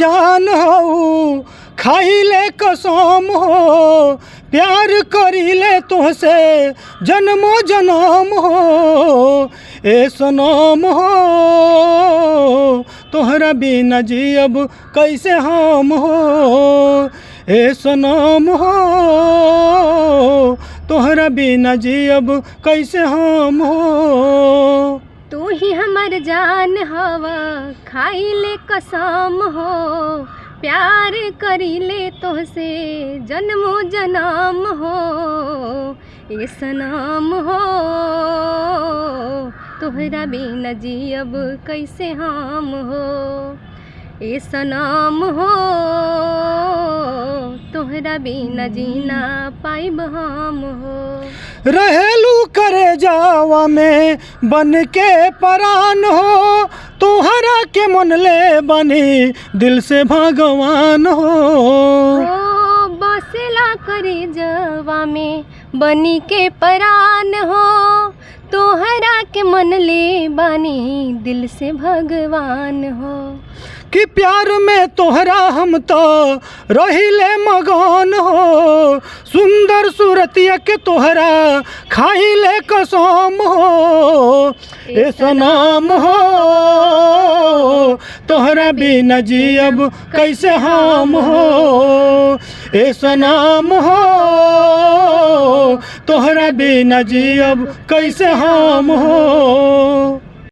जान हो खाइले कसम हो प्यार करिले तुहसे जन्मो जन्म हो ए सनम हो तोहरा बिना जियब कैसे हम हो ए सनम हो तोहरा बिना जियब कैसे हम हो। तू ही हमर जान हवा खाइले कसम हो प्यार करिले तोहसे जन्मो जन्म हो ए सनम हो तोहरा बिना जियब कैसे हम हो ए सनम हो तोहरा बिना जीना पाइब हम हो। रहेलू करे जावा में बन के परान हो तोहरा के मन ले बनी दिल से भगवान हो बसेला करे जावा में बनी के परान हो तोहरा के मन ले बानी दिल से भगवान हो कि प्यार में तोहरा हम तो रहिले मगन हो सुंदर सूरतिया के तोहरा खाइले कसम हो ए सनम हो तोहरा बिना जियब कैसे हम हो ए सनम हो तोहरा बिना जियब कैसे हम हो।